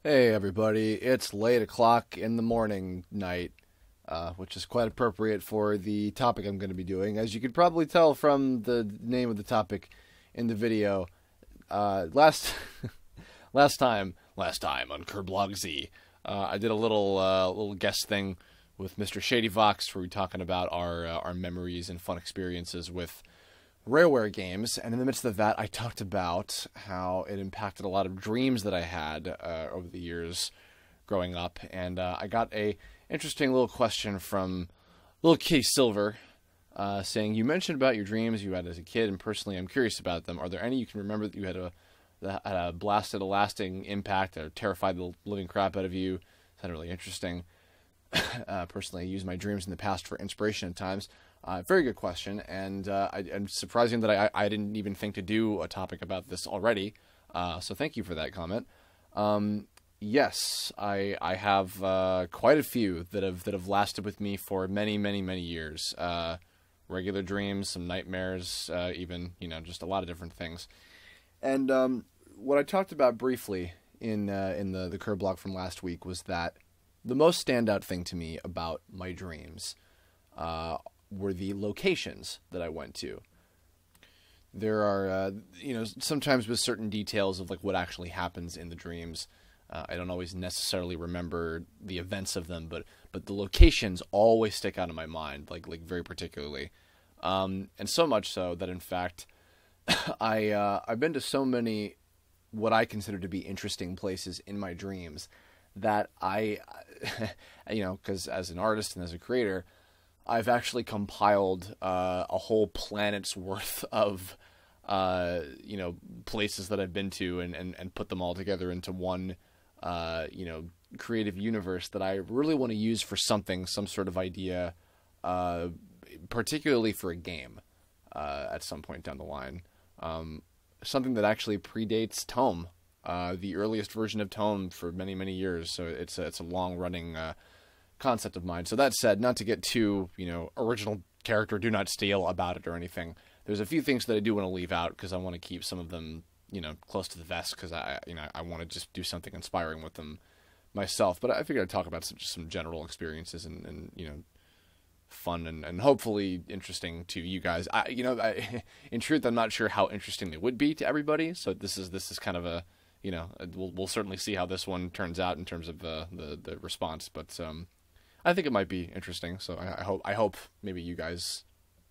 Hey everybody, it's late o'clock in the morning night, which is quite appropriate for the topic I'm going to be doing. As you could probably tell from the name of the topic in the video, last last time on Kirblog Z, I did a little guest thing with Mr. Shady Vox, where we were talking about our memories and fun experiences with Railware games, and in the midst of that, I talked about how it impacted a lot of dreams that I had over the years growing up, and I got a interesting little question from LittleKittySilver, saying, "You mentioned about your dreams you had as a kid, and personally, I'm curious about them. Are there any you can remember that you that had a blasted, a lasting impact, or terrified the living crap out of you?" Sounded really interesting. Personally, I use my dreams in the past for inspiration at times. Very good question, and I'm surprising that I didn't even think to do a topic about this already. So thank you for that comment. Yes, I have quite a few that have lasted with me for many years. Regular dreams, some nightmares, even just a lot of different things. And what I talked about briefly in the Kirblog from last week was that the most standout thing to me about my dreams were the locations that I went to. There are, sometimes with certain details of like what actually happens in the dreams, I don't always necessarily remember the events of them, but the locations always stick out in my mind, like very particularly, and so much so that in fact, I've been to so many what I consider to be interesting places in my dreams that because as an artist and as a creator, I've actually compiled a whole planet's worth of places that I've been to and put them all together into one creative universe that I really want to use for some sort of idea, particularly for a game at some point down the line. Something that actually predates Tome, the earliest version of Tome for many years. So it's a long running concept of mine. So that said, not to get too original character, do not steal about it or anything. There's a few things that I do want to leave out because I want to keep some of them close to the vest because I want to just do something inspiring with them myself. But I figured I'd talk about some general experiences and fun and hopefully interesting to you guys. In truth, I'm not sure how interesting they would be to everybody. So this is kind of a we'll certainly see how this one turns out in terms of the response. But I think it might be interesting. So I hope maybe you guys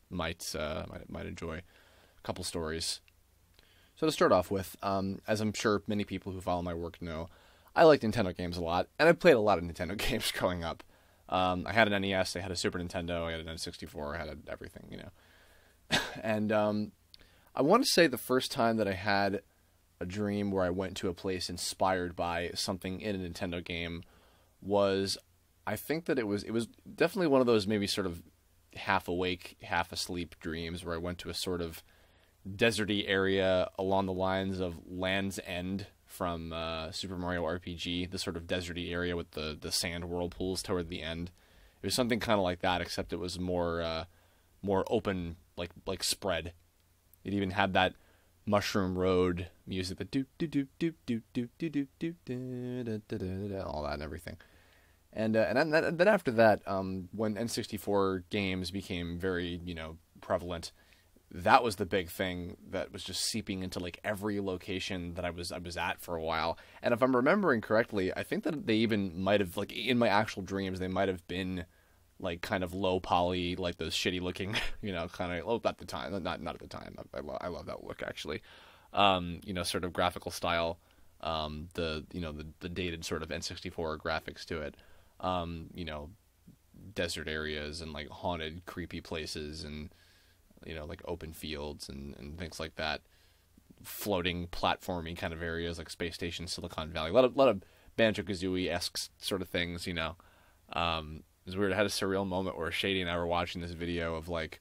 might enjoy a couple stories. So to start off with, as I'm sure many people who follow my work know, I like Nintendo games a lot, and I played a lot of Nintendo games growing up. I had an NES, I had a Super Nintendo, I had an N64, I had everything, And I want to say the first time that I had a dream where I went to a place inspired by something in a Nintendo game was, I think that it was definitely one of those maybe sort of half awake, half asleep dreams where I went to a sort of deserty area along the lines of Land's End from Super Mario RPG, the sort of deserty area with the sand whirlpools toward the end. It was something kind of like that, except it was more open, like spread. It even had that Mushroom Road music, the doop doop doop doop doop doop doop doop doop, all that and everything. And then after that, when N64 games became very prevalent, that was the big thing that was just seeping into like every location that I was at for a while. And if I'm remembering correctly, I think that they even might have, like in my actual dreams, they might have been like kind of low poly, like those shitty looking, kind of, well, at the time, not at the time. I love that look actually. Sort of graphical style, the dated sort of N64 graphics to it. Desert areas and like haunted, creepy places and like open fields and things like that. Floating, platforming kind of areas like Space Station, Silicon Valley. A lot of Banjo-Kazooie-esque sort of things, It was weird. I had a surreal moment where Shady and I were watching this video of like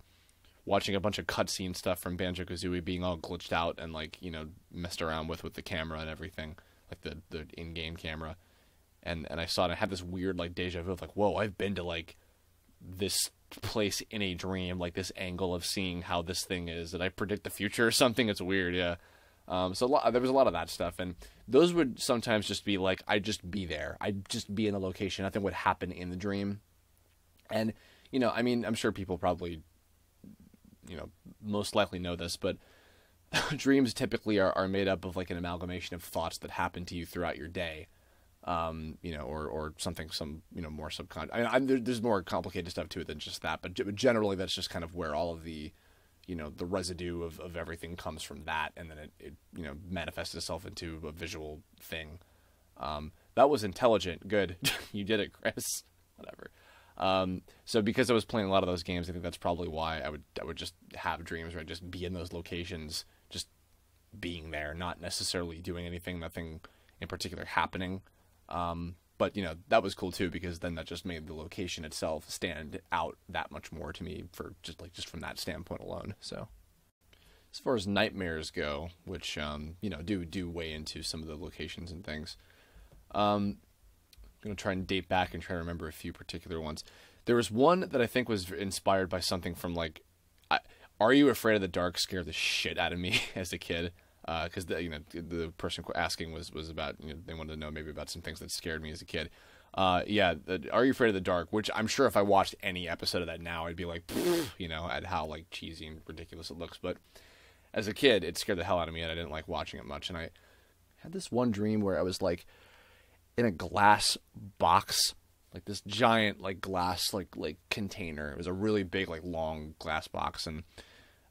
watching a bunch of cutscene stuff from Banjo-Kazooie being all glitched out and like, messed around with the camera and everything, like the in-game camera. And I saw it and I had this weird like deja vu of like, whoa, I've been to like this place in a dream, like this angle of seeing how this thing is. Did I predict the future or something? It's weird, yeah. There was a lot of that stuff, and those would sometimes just be like, I'd just be there. I'd just be in the location. Nothing would happen in the dream. And, I mean, I'm sure people probably, most likely know this, but dreams typically are made up of like an amalgamation of thoughts that happen to you throughout your day. Or something, more subconscious. I mean, there's more complicated stuff to it than just that, but generally that's just kind of where all of the, the residue of everything comes from that, and then it manifests itself into a visual thing. That was intelligent. Good. You did it, Chris. Whatever. So because I was playing a lot of those games, I think that's probably why I would just have dreams where I'd just be in those locations, just being there, not necessarily doing anything, nothing in particular happening. But that was cool too, because then that just made the location itself stand out that much more to me for just from that standpoint alone. So as far as nightmares go, which, do weigh into some of the locations and things, I'm going to try and date back and try to remember a few particular ones. There was one that I think was inspired by something from Are You Afraid of the Dark scared the shit out of me as a kid. Because the person asking was about, they wanted to know maybe about some things that scared me as a kid. Are You Afraid of the Dark? Which I'm sure if I watched any episode of that now, I'd be like, at how cheesy and ridiculous it looks. But as a kid, it scared the hell out of me, and I didn't like watching it much. And I had this one dream where I was like in a glass box, like this giant glass container. It was a really big long glass box, and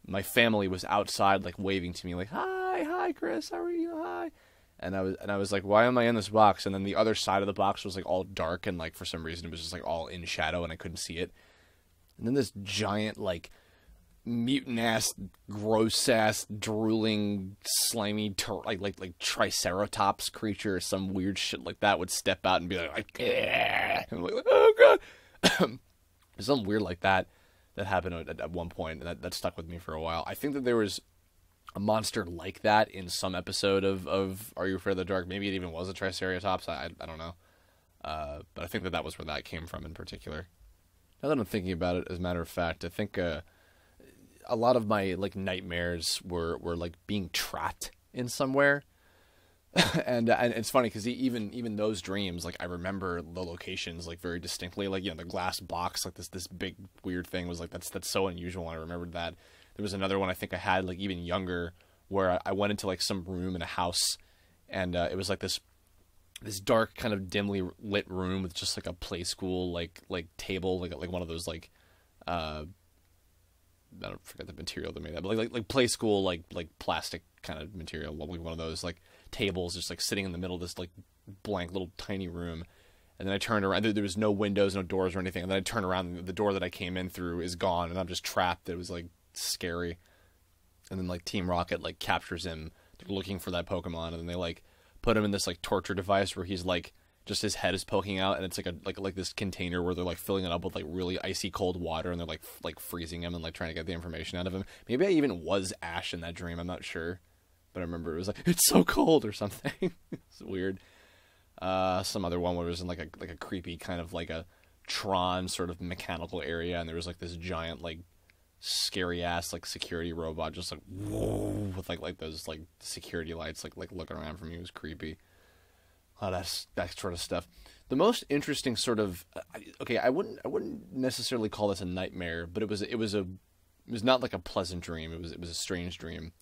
my family was outside waving to me hi Chris, how are you, hi. And I was like, why am I in this box? And then the other side of the box was all dark, and for some reason it was just all in shadow and I couldn't see it. And then this giant mutant ass, gross ass, drooling, slimy triceratops creature or some weird shit like that would step out and be like and I'm like, oh god. Something weird like that happened at one point, and that stuck with me for a while. I think that there was a monster like that in some episode of Are You Afraid of the Dark? Maybe it even was a Triceratops. I don't know. But I think that was where that came from in particular. Now that I'm thinking about it, as a matter of fact, I think a lot of my nightmares were being trapped in somewhere. and it's funny because even those dreams, I remember the locations very distinctly. The glass box, this big weird thing was that's so unusual. And I remembered that. There was another one I think I had even younger, where I went into some room in a house, and it was this dark kind of dimly lit room with just a play school table, one of those I don't forget the material that made that, but like play school plastic kind of material, one of those tables just sitting in the middle of this blank little tiny room. And then I turned around. There was no windows, no doors or anything. And then I turned around, and the door that I came in through is gone, and I'm just trapped. It was scary. And then Team Rocket captures him looking for that Pokemon, and then they put him in this torture device where he's just his head is poking out, and it's like this container where they're filling it up with really icy cold water, and they're freezing him and trying to get the information out of him. Maybe I even was Ash in that dream. I'm not sure, but I remember it was it's so cold or something. It's weird. Some other one where it was in a creepy kind of a Tron sort of mechanical area, and there was this giant scary ass security robot just whoa, with those security lights looking around for me. It was creepy. That sort of stuff. The most interesting sort of I wouldn't necessarily call this a nightmare, but it was not a pleasant dream. It was a strange dream.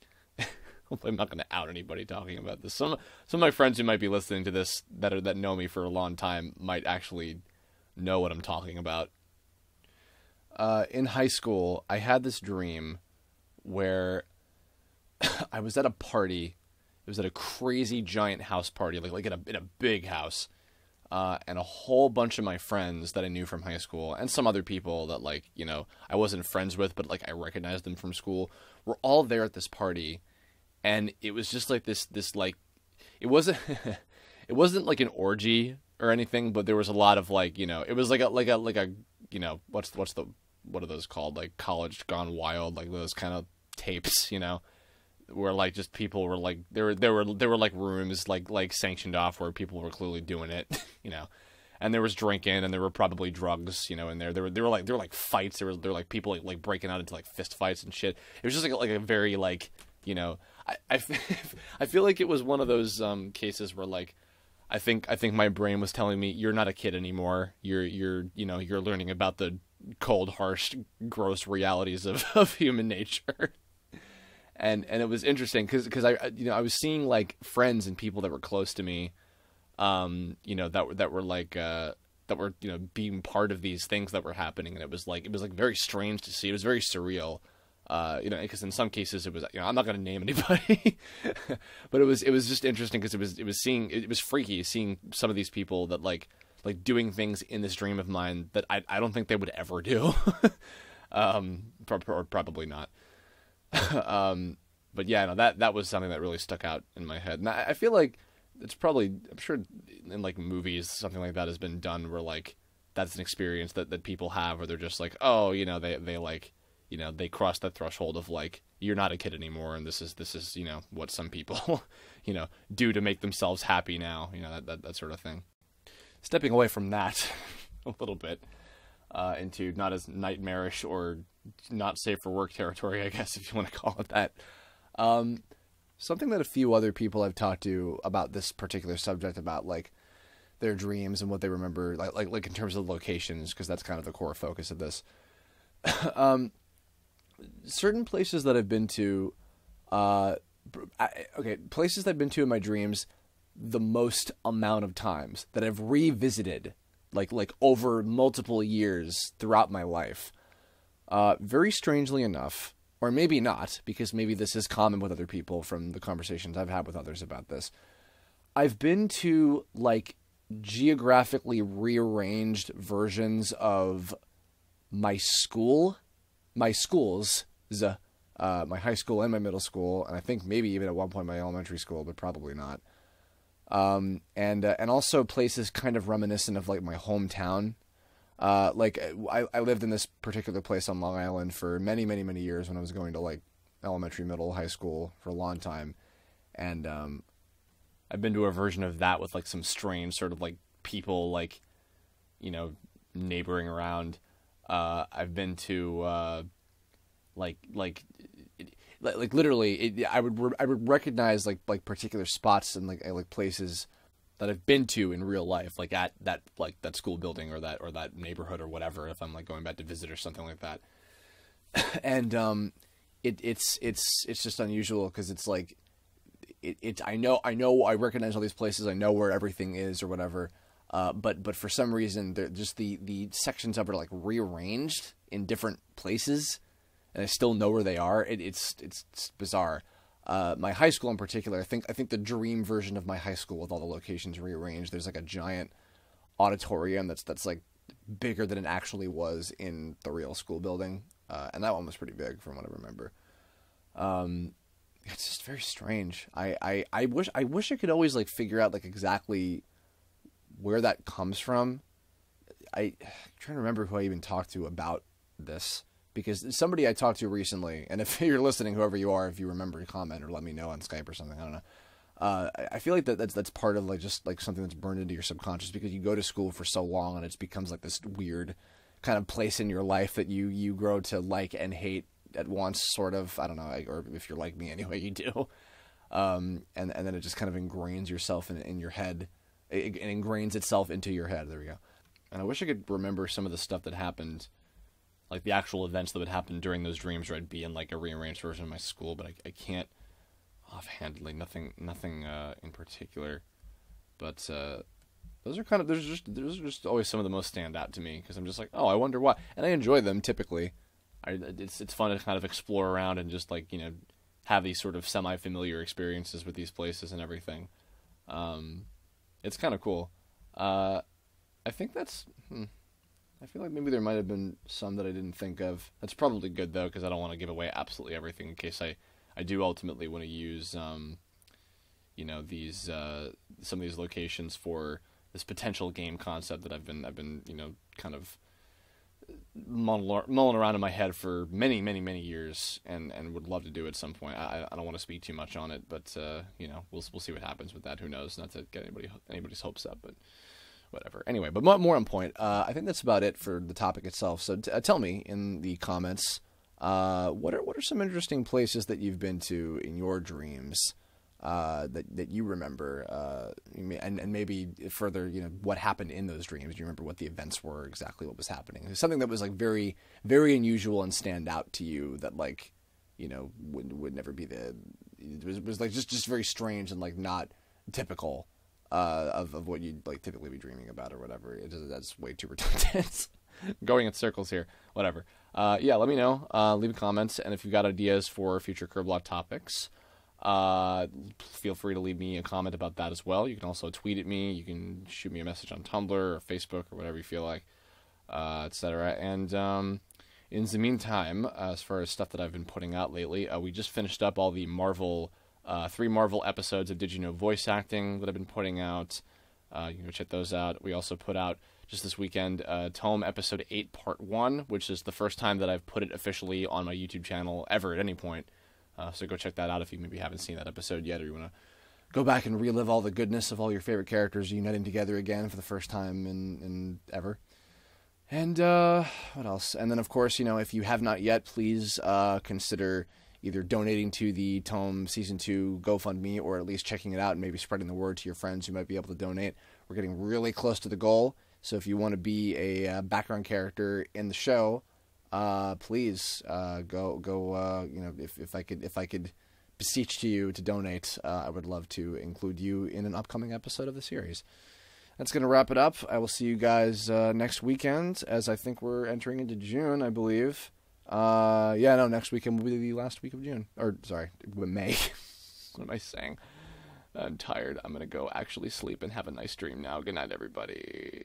Hopefully I'm not going to out anybody talking about this. Some of my friends who might be listening to this that know me for a long time might actually know what I'm talking about. In high school, I had this dream where I was at a party. It was at a crazy giant house party, in a big house, and a whole bunch of my friends that I knew from high school, and some other people that I wasn't friends with, but I recognized them from school, were all there at this party, and it was just this it wasn't it wasn't an orgy or anything, but there was a lot of it was what are those called? College Gone Wild, those kind of tapes, where just people were there were rooms sanctioned off where people were clearly doing it, and there was drinking, and there were probably drugs, in there. There were fights. There were people breaking out into fist fights and shit. It was just a very I feel like it was one of those cases where like I think my brain was telling me you're not a kid anymore. You're learning about the cold, harsh, gross realities of human nature. And it was interesting because I was seeing like friends and people that were close to me, that were like that were being part of these things that were happening, and it was like very strange to see. It was very surreal, because in some cases it was I'm not going to name anybody, but it was just interesting because it was freaky seeing some of these people that like doing things in this dream of mine that I don't think they would ever do, or probably not. But yeah, no, that was something that really stuck out in my head, and I feel like it's probably, I'm sure in like movies something like that has been done where like that's an experience that people have where they're just like, oh, they like, they cross that threshold of like you're not a kid anymore, and this is what some people do to make themselves happy now, that sort of thing. Stepping away from that a little bit into not as nightmarish or not safe for work territory, I guess, if you want to call it that. Something that a few other people I've talked to about this particular subject, about like their dreams and what they remember, like in terms of locations, because that's kind of the core focus of this. Certain places that I've been to, places that I've been to in my dreams, the most amount of times that I've revisited, like over multiple years throughout my life. Very strangely enough, or maybe not, because maybe this is common with other people from the conversations I've had with others about this, I've been to like geographically rearranged versions of my schools, my high school and my middle school, and I think maybe even at one point my elementary school, but probably not. And also places kind of reminiscent of like my hometown. Like I lived in this particular place on Long Island for many, many, many years when I was going to like elementary, middle, high school for a long time. And, I've been to a version of that with like some strange sort of like people, like, neighboring around. I've been to, like literally I would recognize like particular spots and like places that I've been to in real life, like at that school building or that neighborhood or whatever, if I'm like going back to visit or something like that. And it's just unusual because it's like I know I recognize all these places, I know where everything is or whatever, but for some reason they're just the sections of it are like rearranged in different places, and I still know where they are. It's bizarre. My high school in particular, I think the dream version of my high school with all the locations rearranged, there's like a giant auditorium that's like bigger than it actually was in the real school building. And that one was pretty big from what I remember. It's just very strange. I wish I could always like figure out like exactly where that comes from. I'm trying to remember who I even talked to about this. Because somebody I talked to recently, and if you're listening, whoever you are, if you remember, comment or let me know on Skype or something. I don't know. I feel like that's part of like just like something that's burned into your subconscious because you go to school for so long and it becomes like this weird kind of place in your life that you grow to like and hate at once, sort of. I don't know, or if you're like me anyway, you do. And then it just kind of ingrains yourself in your head. It ingrains itself into your head. There we go. And I wish I could remember some of the stuff that happened, like the actual events that would happen during those dreams where I'd be in like a rearranged version of my school, but I can't offhandedly, nothing in particular. But those are just always some of the most stand out to me because I'm just like, oh, I wonder why, and I enjoy them typically. It's fun to kind of explore around and just like have these sort of semi-familiar experiences with these places and everything. It's kind of cool. I think that's. I feel like maybe there might have been some that I didn't think of. That's probably good, though, because I don't want to give away absolutely everything in case I do ultimately want to use, these some of these locations for this potential game concept that I've been kind of mulling around in my head for many, many, many years, and would love to do at some point. I don't want to speak too much on it, but we'll see what happens with that. Who knows? Not to get anybody's hopes up, but. Whatever. Anyway, but more on point. I think that's about it for the topic itself. So tell me in the comments What are some interesting places that you've been to in your dreams that you remember? And maybe further, what happened in those dreams? Do you remember what the events were, exactly what was happening? Something that was like very, very unusual and stand out to you that like, would never be it was like just very strange and like not typical of what you'd like typically be dreaming about or whatever. That's way too redundant. Going in circles here. Whatever. Yeah, let me know. Leave comments, and if you've got ideas for future Kirblog topics, feel free to leave me a comment about that as well. You can also tweet at me. You can shoot me a message on Tumblr or Facebook or whatever you feel like, etc. And in the meantime, as far as stuff that I've been putting out lately, we just finished up all the Marvel, 3 Marvel episodes of Did You Know voice acting that I've been putting out. You can go check those out. We also put out just this weekend Tome Episode 8 Part 1, which is the first time that I've put it officially on my YouTube channel ever at any point. So go check that out if you maybe haven't seen that episode yet, or you want to go back and relive all the goodness of all your favorite characters uniting together again for the first time in ever. And what else? And then, of course, if you have not yet, please consider either donating to the Tome Season 2 GoFundMe, or at least checking it out and maybe spreading the word to your friends who might be able to donate. We're getting really close to the goal, so if you want to be a background character in the show, please go. If I could beseech to you to donate, I would love to include you in an upcoming episode of the series. That's going to wrap it up. I will see you guys next weekend, as I think we're entering into June, I believe. Next weekend will be the last week of June. Or, sorry, May. What am I saying? I'm tired. I'm going to go actually sleep and have a nice dream now. Good night, everybody.